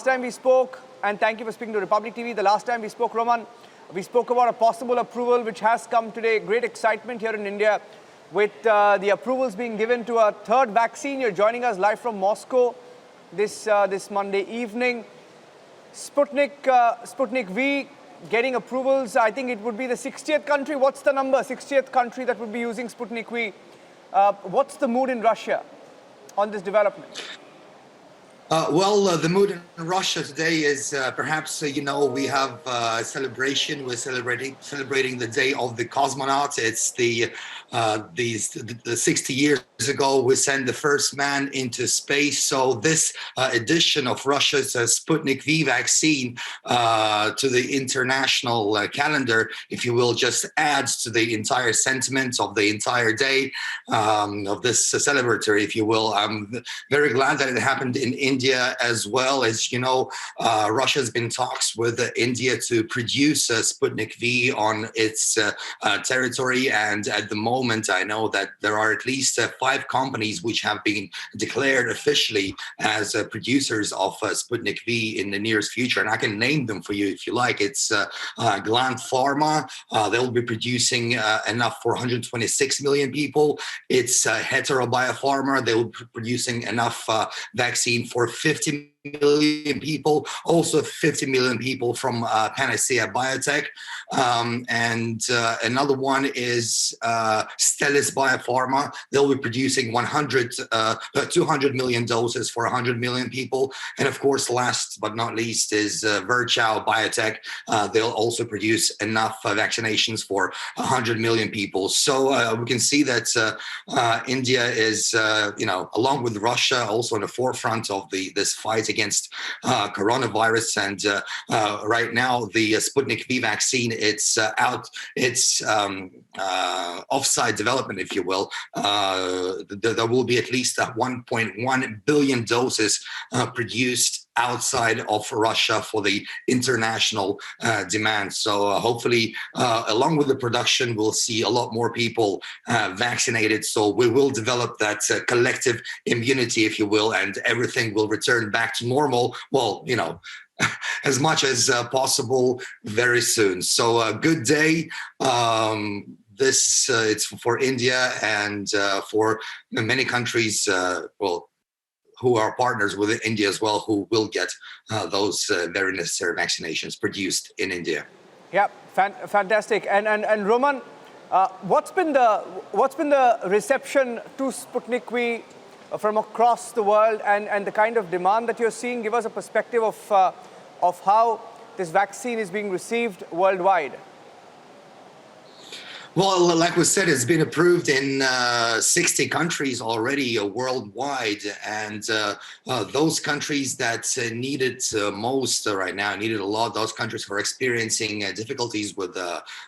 time we spoke, and thank you for speaking to Republic TV, the last time we spoke, Roman, we spoke about a possible approval which has come today. Great excitement here in India with the approvals being given to a third vaccine. You're joining us live from Moscow this Monday evening. Sputnik V getting approvals. I think it would be the 60th country. What's the number? 60th country that would be using Sputnik V. What's the mood in Russia on this development? The mood in Russia today is perhaps, we have a celebration. We're celebrating the day of the cosmonaut. It's the 60 years ago we sent the first man into space. So this edition of Russia's Sputnik V vaccine to the international calendar, if you will, just adds to the entire sentiment of the entire day of this celebratory, if you will. I'm very glad that it happened in India as well. As you know, Russia's been in talks with India to produce Sputnik V on its territory, and at the moment I know that there are at least 5 companies which have been declared officially as producers of Sputnik V in the nearest future, and I can name them for you if you like. It's Gland Pharma. They'll be producing enough for 126 million people. It's Hetero Biopharma. They will be producing enough vaccine for 50 million people, also 50 million people from Panacea Biotech. And another one is Stelis Biopharma. They'll be producing 200 million doses for 100 million people. And of course, last but not least is Virchow Biotech. They'll also produce enough vaccinations for 100 million people. So we can see that India is, along with Russia, also on the forefront of this fight against coronavirus. And right now, the Sputnik V vaccine, it's offsite development, if you will. There will be at least 1.1 billion doses produced outside of Russia for the international demand. So hopefully, along with the production, we'll see a lot more people vaccinated. So we will develop that collective immunity, if you will, and everything will return back to normal. Well, as much as possible very soon. So a good day. It's for India and for many countries, who are partners with India as well, who will get those very necessary vaccinations produced in India. Yeah, fantastic. And Roman, what's been the reception to Sputnik V from across the world, and the kind of demand that you're seeing? Give us a perspective of how this vaccine is being received worldwide. Well, like we said, it's been approved in 60 countries already worldwide, and those countries that need it most right now, needed a lot. Those countries who are experiencing difficulties with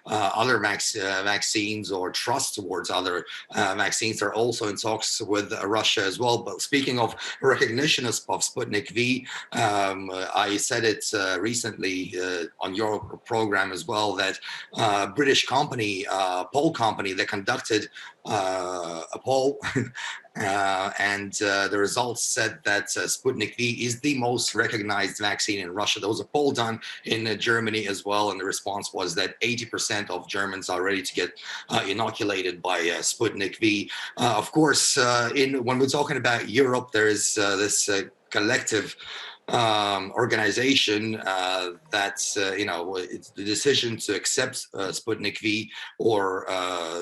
other vaccines or trust towards other vaccines are also in talks with Russia as well. But speaking of recognition of Sputnik V, I said it recently on your program as well, that British company, poll company, that conducted a poll and the results said that Sputnik V is the most recognized vaccine in Russia. There was a poll done in Germany as well, and the response was that 80% of Germans are ready to get inoculated by Sputnik V. Of course, when we're talking about Europe, there is this collective organization that's it's the decision to accept Sputnik V or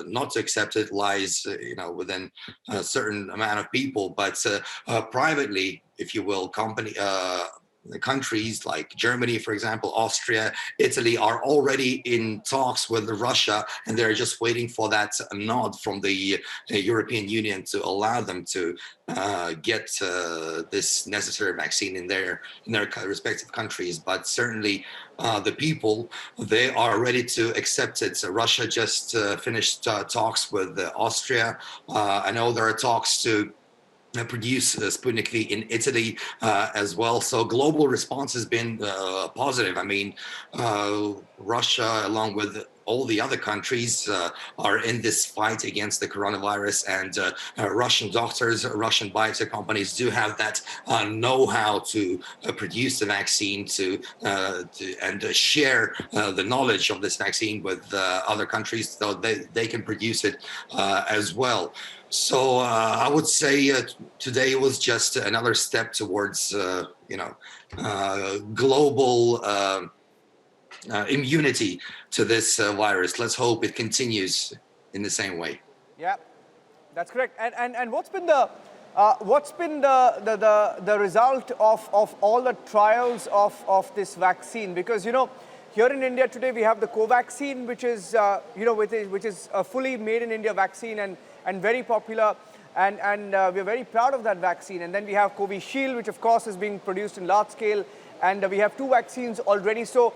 not to accept it lies within a certain amount of people, but privately, if you will, countries like Germany, for example, Austria, Italy are already in talks with Russia, and they're just waiting for that nod from the European Union to allow them to get this necessary vaccine in their respective countries. But certainly the people, they are ready to accept it. So Russia just finished talks with Austria. I know there are talks to produce Sputnik V in Italy as well. So global response has been positive. I mean, Russia, along with all the other countries are in this fight against the coronavirus, and Russian doctors, Russian biotech companies do have that know-how to produce the vaccine and share the knowledge of this vaccine with other countries, so they can produce it as well. So I would say today was just another step towards, global immunity to this virus. Let's hope it continues in the same way. Yeah, that's correct. And what's been the result of all the trials of this vaccine? Because here in India today we have the Covaxin, which is which is a fully made in India vaccine and very popular, and we're very proud of that vaccine. And then we have Covishield, which of course is being produced in large scale, and we have 2 vaccines already. So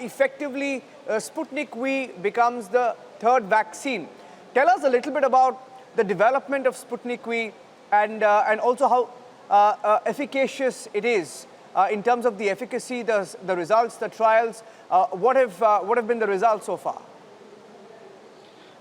effectively, Sputnik V becomes the 3rd vaccine. Tell us a little bit about the development of Sputnik V and also how efficacious it is in terms of the efficacy, the results, the trials. What have been the results so far?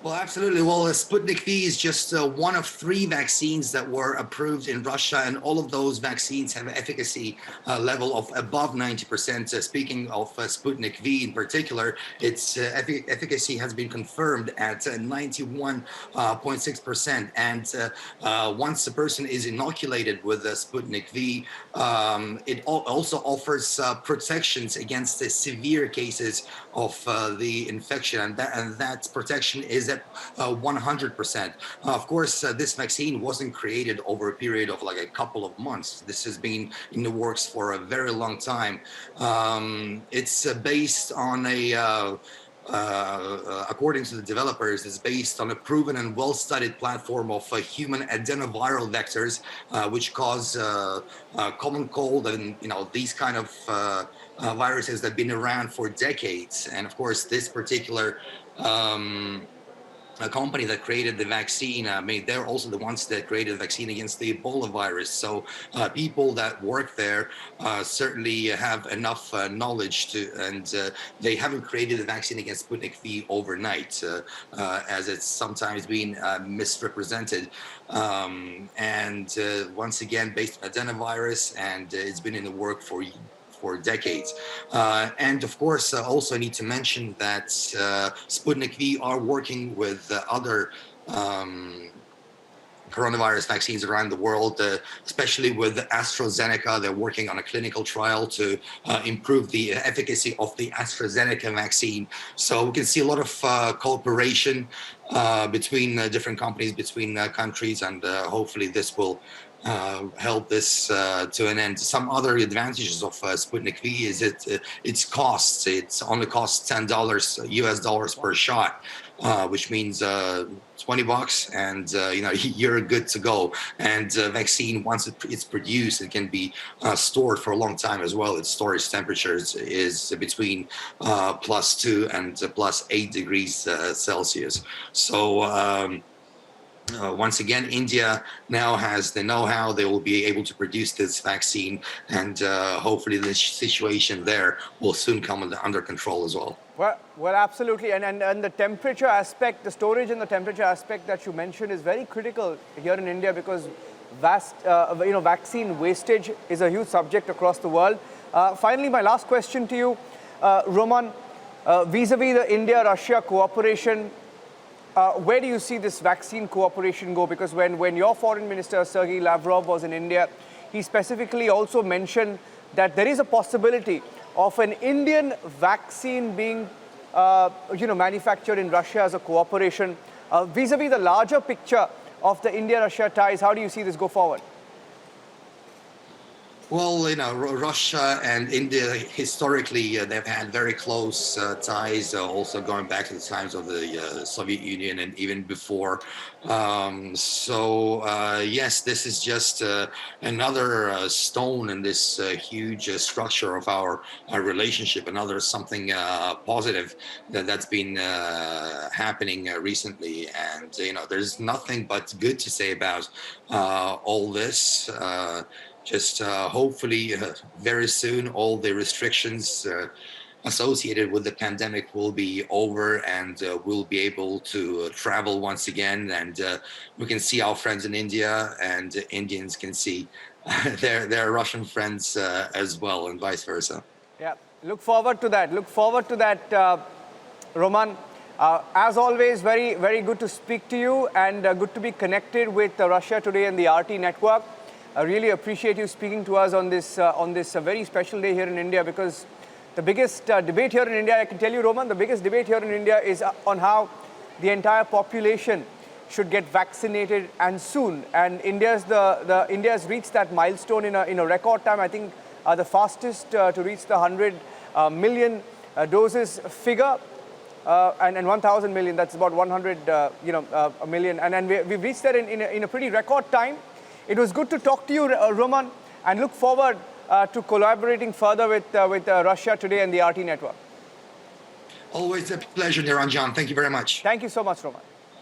Well, absolutely. Well, Sputnik V is just one of 3 vaccines that were approved in Russia, and all of those vaccines have an efficacy level of above 90%. Speaking of Sputnik V in particular, its efficacy has been confirmed at 91.6%. And once a person is inoculated with Sputnik V, it also offers protections against the severe cases of the infection, and that protection is at 100%. Of course, this vaccine wasn't created over a period of like a couple of months. This has been in the works for a very long time. It's based on according to the developers, it's based on a proven and well-studied platform of human adenoviral vectors, which cause common cold and these kind of viruses that have been around for decades. And of course, this particular a company that created the vaccine, they're also the ones that created the vaccine against the Ebola virus. So people that work there certainly have enough knowledge and they haven't created the vaccine against Sputnik V overnight, as it's sometimes been misrepresented. And once again, based on adenovirus, and it's been in the work for decades. And of course, also need to mention that Sputnik V are working with other coronavirus vaccines around the world, especially with AstraZeneca. They're working on a clinical trial to improve the efficacy of the AstraZeneca vaccine. So we can see a lot of cooperation between different companies, between countries, and hopefully this will help this to an end. Some other advantages of Sputnik V is its costs. It's only costs $10 US dollars per shot, which means $20, and you're good to go. And vaccine, once it's produced, it can be stored for a long time as well. Its storage temperatures is between +2 and +8 degrees Celsius. So once again, India now has the know-how. They will be able to produce this vaccine, and hopefully the situation there will soon come under control as well. Well, absolutely. And the temperature aspect, the storage and the temperature aspect that you mentioned is very critical here in India, because vaccine wastage is a huge subject across the world. Finally, my last question to you, Roman, vis-a-vis the India-Russia cooperation, where do you see this vaccine cooperation go? Because when your foreign minister, Sergei Lavrov, was in India, he specifically also mentioned that there is a possibility of an Indian vaccine being manufactured in Russia as a cooperation. Vis-a-vis the larger picture of the India-Russia ties, how do you see this go forward? Well, Russia and India, historically, they've had very close ties, also going back to the times of the Soviet Union and even before. Yes, this is just another stone in this huge structure of our relationship, another something positive that's been happening recently. And, there's nothing but good to say about all this. Just hopefully very soon all the restrictions associated with the pandemic will be over, and we'll be able to travel once again, and we can see our friends in India, and Indians can see their Russian friends as well, and vice versa. Yeah, look forward to that. Look forward to that, Roman. As always, very, very good to speak to you, and good to be connected with Russia Today and the RT network. I really appreciate you speaking to us on this very special day here in India, because the biggest debate here in India, I can tell you, Roman, the biggest debate here in India is on how the entire population should get vaccinated, and soon. And India's reached that milestone in a record time. I think the fastest to reach the 100 million doses figure. And 1,000 million, that's about 100 a million. And we've reached that in a pretty record time. It was good to talk to you, Roman, and look forward to collaborating further with Russia Today and the RT network. Always a pleasure, Niranjan. Thank you very much. Thank you so much, Roman.